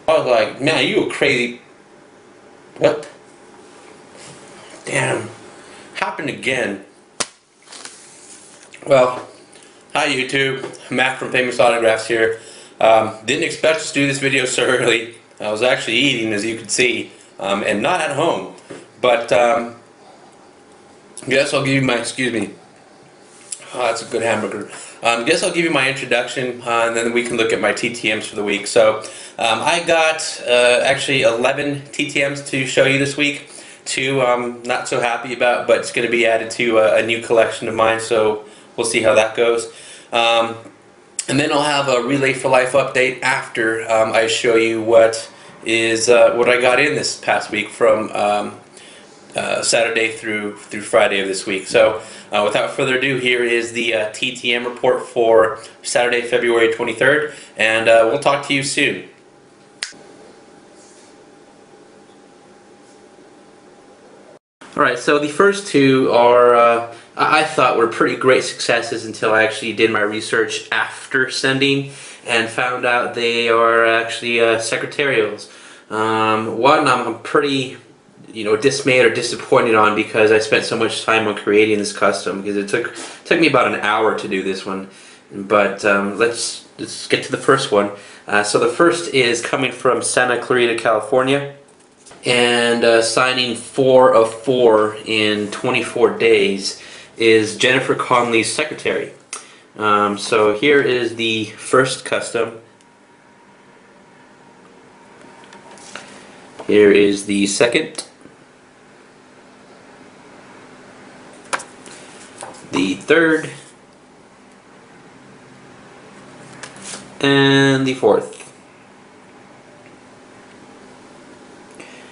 I was like, man, you a crazy. What? Damn. Happened again. Well, hi YouTube. Matt from Famous Autographs here. Didn't expect to do this video so early. I was actually eating, as you can see, and not at home. But guess I'll give you my. Excuse me. Oh, that's a good hamburger. Guess I'll give you my introduction, and then we can look at my TTMs for the week. So I got actually 11 TTMs to show you this week. Two I'm not so happy about, but it's going to be added to a new collection of mine, so we'll see how that goes. And then I'll have a Relay for Life update after I show you what I got in this past week from Saturday through Friday of this week. So without further ado, here is the TTM report for Saturday, February 23rd, and we'll talk to you soon. Alright, so the first two are, I thought were pretty great successes until I actually did my research after sending and found out they are actually secretarials. One I'm pretty dismayed or disappointed on because I spent so much time on creating this custom, because it took me about an hour to do this one. But let's get to the first one. So the first is coming from Santa Clarita, California, and signing 4 of 4 in 24 days is Jennifer Conley's secretary. So here is the first custom. Here is the second, the third, and the fourth.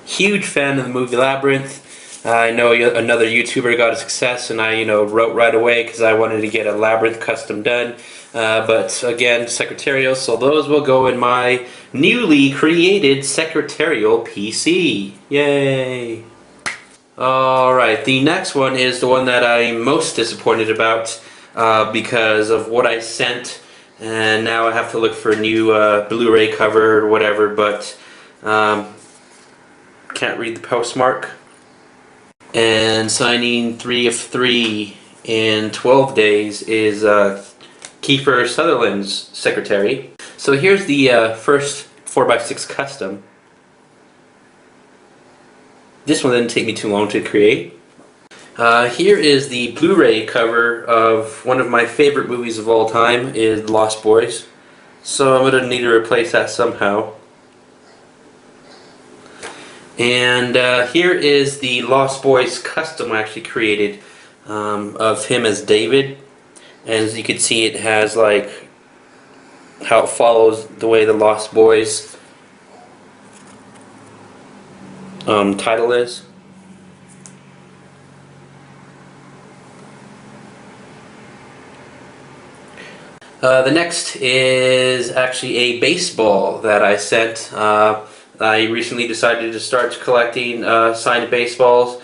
Huge fan of the movie Labyrinth. I know another YouTuber got a success, and I wrote right away because I wanted to get a Labyrinth custom done. But again, secretarial, so those will go in my newly created secretarial PC. Yay! Alright, the next one is the one that I'm most disappointed about because of what I sent, and now I have to look for a new Blu-ray cover or whatever, but can't read the postmark. And signing 3 of 3 in 12 days is Kiefer Sutherland's secretary. So here's the first 4x6 custom. This one didn't take me too long to create. Here is the Blu-ray cover of one of my favorite movies of all time, is Lost Boys. So I'm going to need to replace that somehow. And here is the Lost Boys custom I actually created of him as David. And as you can see, it has like how it follows the way the Lost Boys title is. The next is actually a baseball that I sent. I recently decided to start collecting signed baseballs.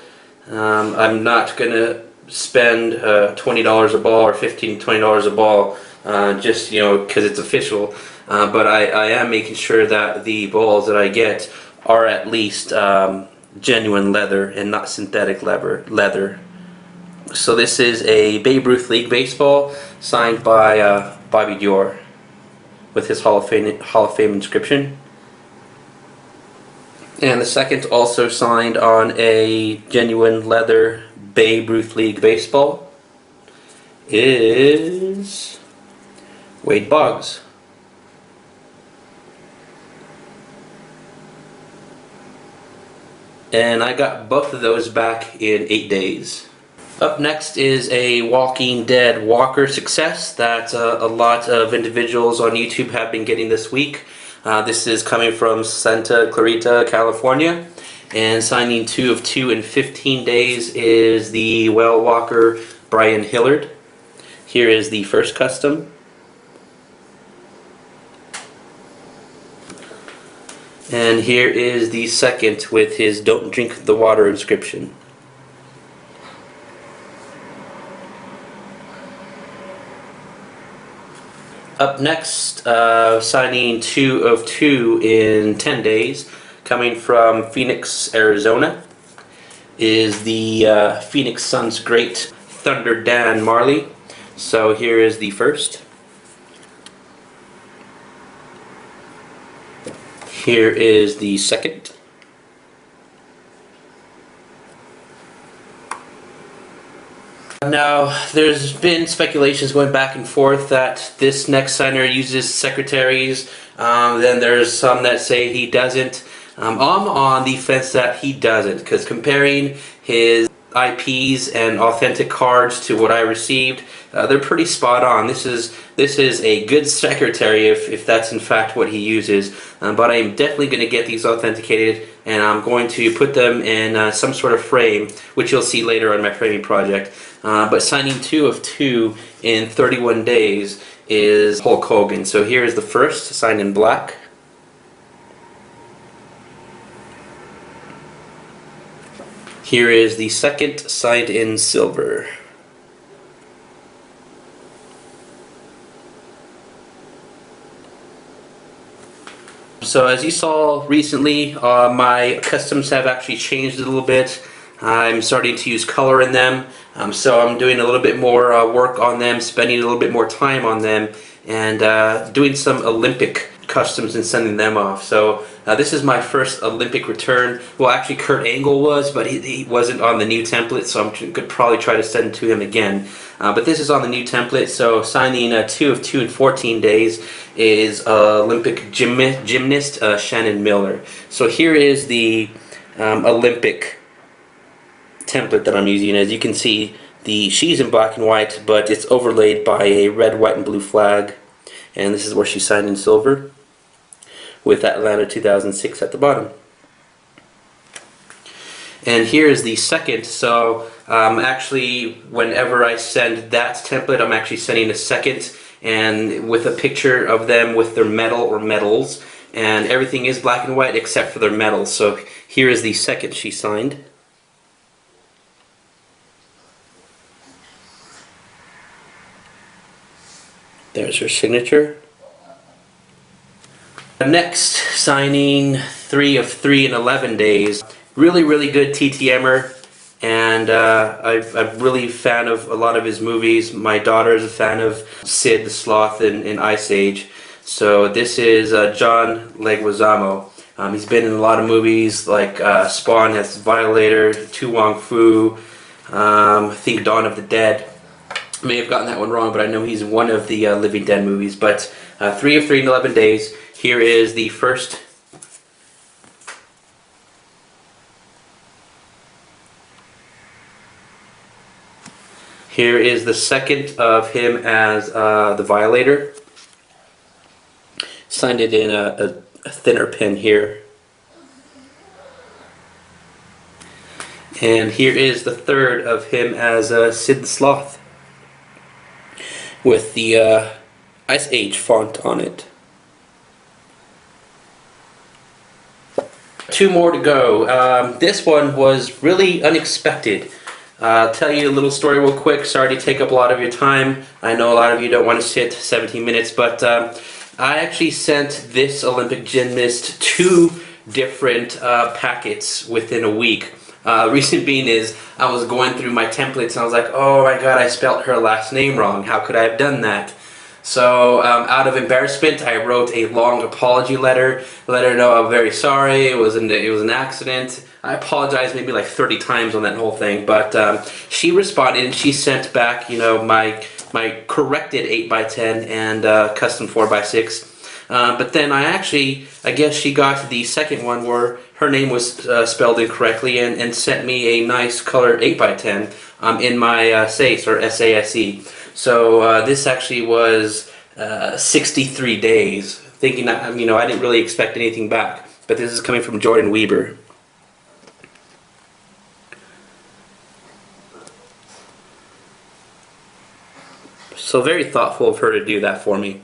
I'm not going to spend $20 a ball or $15 to $20 a ball just because it's official. But I am making sure that the balls that I get are at least genuine leather and not synthetic leather. So this is a Babe Ruth League baseball signed by Bobby Dior with his Hall of Fame inscription. And the second, also signed on a genuine leather Babe Ruth League baseball, is Wade Boggs. And I got both of those back in 8 days. Up next is a Walking Dead Walker success that a lot of individuals on YouTube have been getting this week. This is coming from Santa Clarita, California, and signing 2 of 2 in 15 days is the Well Walker Brian Hillard. Here is the first custom. And here is the second with his Don't Drink the Water inscription. Up next, signing 2 of 2 in 10 days, coming from Phoenix, Arizona, is the Phoenix Suns great Thunder Dan Marley. So here is the first. Here is the second. Now, there's been speculations going back and forth that this next signer uses secretaries. Then there's some that say he doesn't. I'm on the fence that he doesn't, because comparing his IPs and authentic cards to what I received, they're pretty spot on. This is a good secretary if that's in fact what he uses. But I'm definitely going to get these authenticated, and I'm going to put them in some sort of frame, which you'll see later on my framing project. But signing 2 of 2 in 31 days is Hulk Hogan. So here is the first, signed in black. Here is the second, signed in silver. So as you saw recently, my customs have actually changed a little bit. I'm starting to use color in them, so I'm doing a little bit more work on them, spending a little bit more time on them, and doing some Olympic customs and sending them off. So this is my first Olympic return. Well, actually Kurt Angle was, but he wasn't on the new template, so I could probably try to send it to him again. But this is on the new template, so signing 2 of 2 in 14 days is Olympic gymnast Shannon Miller. So here is the Olympic template that I'm using. As you can see, she's in black and white, but it's overlaid by a red, white, and blue flag. And this is where she's signed in silver, with Atlanta 2006 at the bottom. And here is the second. So actually, whenever I send that template, I'm actually sending a second, and with a picture of them with their medal or medals, and everything is black and white except for their medals. So here is the second she signed. There's her signature. Next, signing 3 of 3 in 11 days. Really, really good TTMer, and I'm really a fan of a lot of his movies. My daughter is a fan of Sid the Sloth in Ice Age. So this is John Leguizamo. He's been in a lot of movies like Spawn as Violator, Tu Wong Fu, I think Dawn of the Dead. I may have gotten that one wrong, but I know he's in one of the Living Dead movies. But 3 of 3 in 11 days. Here is the first. Here is the second of him as the Violator. Signed it in a thinner pen here. And here is the third of him as Sid the Sloth, with the Ice Age font on it. 2 more to go. This one was really unexpected. I'll tell you a little story real quick. Sorry to take up a lot of your time. I know a lot of you don't want to sit 17 minutes, but I actually sent this Olympic gymnast 2 different packets within a week. Reason being is I was going through my templates and I was like, oh my god, I spelt her last name wrong. How could I have done that? So out of embarrassment, I wrote a long apology letter, let her know I'm very sorry, it was an accident. I apologized maybe like 30 times on that whole thing, but she responded and she sent back, you know, my corrected 8x10 and custom 4x6. But then I guess she got the second one where her name was spelled incorrectly, and sent me a nice color 8x10 in my SACE or SASE. So this actually was 63 days, thinking that, you know, I didn't really expect anything back. But this is coming from Jordan Weber. So very thoughtful of her to do that for me.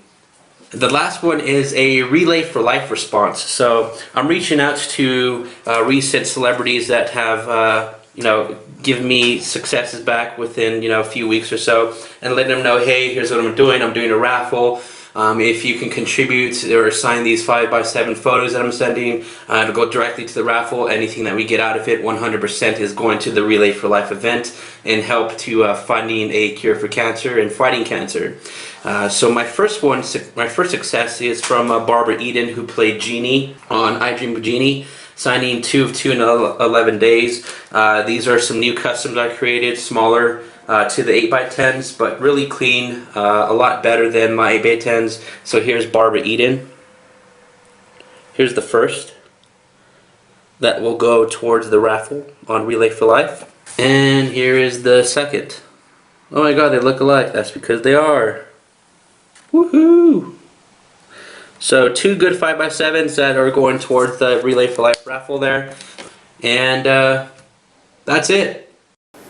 The last one is a Relay for Life response. So I'm reaching out to recent celebrities that have, you know, given me successes back within, you know, a few weeks or so, and letting them know, hey, here's what I'm doing. I'm doing a raffle. If you can contribute or sign these 5x7 photos that I'm sending to go directly to the raffle, anything that we get out of it 100% is going to the Relay for Life event and help to finding a cure for cancer and fighting cancer. So my first success is from Barbara Eden, who played Jeannie on I Dream of Jeannie, signing 2 of 2 in 11 days. These are some new customs I created, smaller to the 8x10s, but really clean, a lot better than my 8x10s. So here's Barbara Eden. Here's the first that will go towards the raffle on Relay for Life. And here is the second. Oh my god, they look alike. That's because they are. Woohoo! So 2 good 5x7s that are going towards the Relay for Life raffle there. And that's it.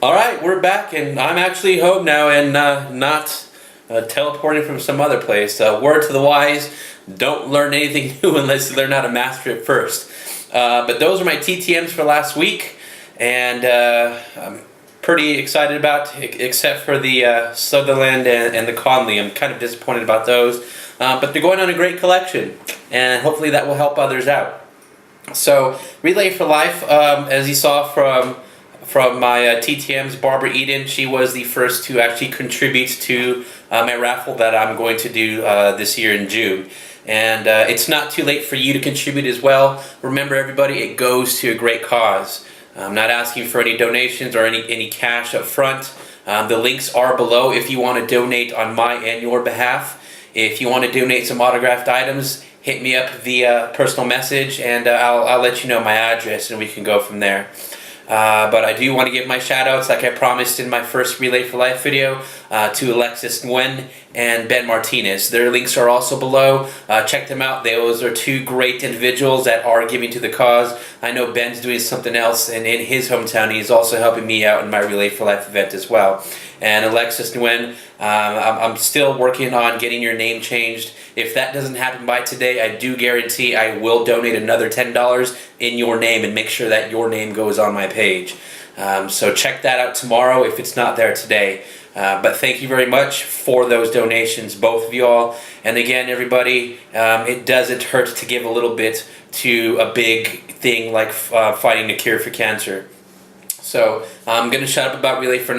Alright, we're back, and I'm actually home now and not teleporting from some other place. Word to the wise, don't learn anything new unless you learn how to master it first. But those are my TTMs for last week, and I'm pretty excited about, except for the Sutherland and the Conley. I'm kind of disappointed about those, but they're going on a great collection, and hopefully that will help others out. So Relay for Life, as you saw from my TTMs, Barbara Eden, she was the first to actually contribute to my raffle that I'm going to do this year in June. And it's not too late for you to contribute as well. Remember everybody, it goes to a great cause. I'm not asking for any donations or any cash up front. The links are below if you want to donate on my and your behalf. If you want to donate some autographed items, hit me up via personal message, and I'll let you know my address and we can go from there. But I do want to give my shout outs, like I promised in my first Relay for Life video, to Alexis Nguyen and Ben Martinez. Their links are also below. Check them out. Those are 2 great individuals that are giving to the cause. I know Ben's doing something else, and in his hometown he's also helping me out in my Relay for Life event as well. And Alexis Nguyen, I'm still working on getting your name changed. If that doesn't happen by today, I do guarantee I will donate another $10 in your name and make sure that your name goes on my page. So check that out tomorrow if it's not there today. But thank you very much for those donations, both of y'all. And again, everybody, it doesn't hurt to give a little bit to a big thing like fighting a cure for cancer. So I'm going to shut up about Relay for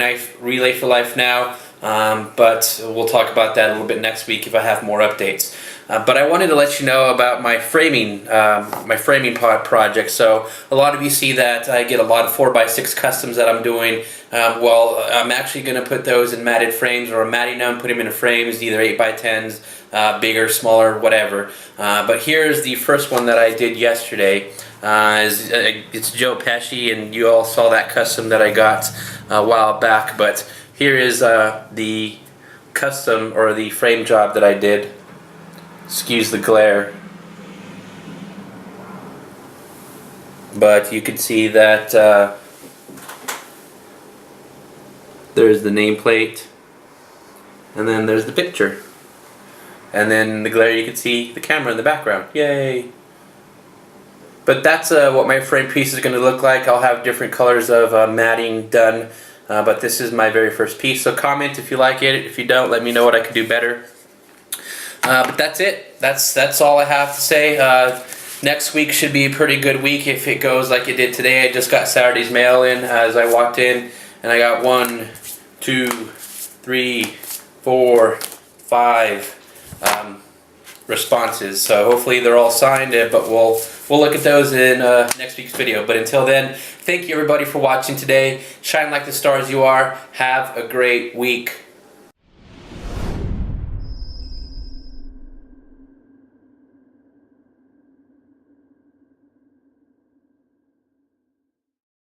Life now. But we'll talk about that a little bit next week if I have more updates. But I wanted to let you know about my framing pod project. So a lot of you see that I get a lot of 4x6 customs that I'm doing. Well, I'm actually going to put those in matted frames, or matting them, put them in frames, either 8x10s, bigger, smaller, whatever. But here's the first one that I did yesterday. It's Joe Pesci, and you all saw that custom that I got a while back. But here is the custom, or the frame job that I did. Excuse the glare. But you can see that there's the nameplate, and then there's the picture. And then the glare, you can see the camera in the background. Yay! But that's what my frame piece is going to look like. I'll have different colors of matting done. But this is my very first piece, so comment if you like it. If you don't, let me know what I can do better. But that's it. That's all I have to say. Next week should be a pretty good week if it goes like it did today. I just got Saturday's mail in as I walked in, and I got 1, 2, 3, 4, 5 responses. So hopefully they're all signed, but we'll look at those in next week's video. But until then, thank you everybody for watching today. Shine like the stars you are. Have a great week.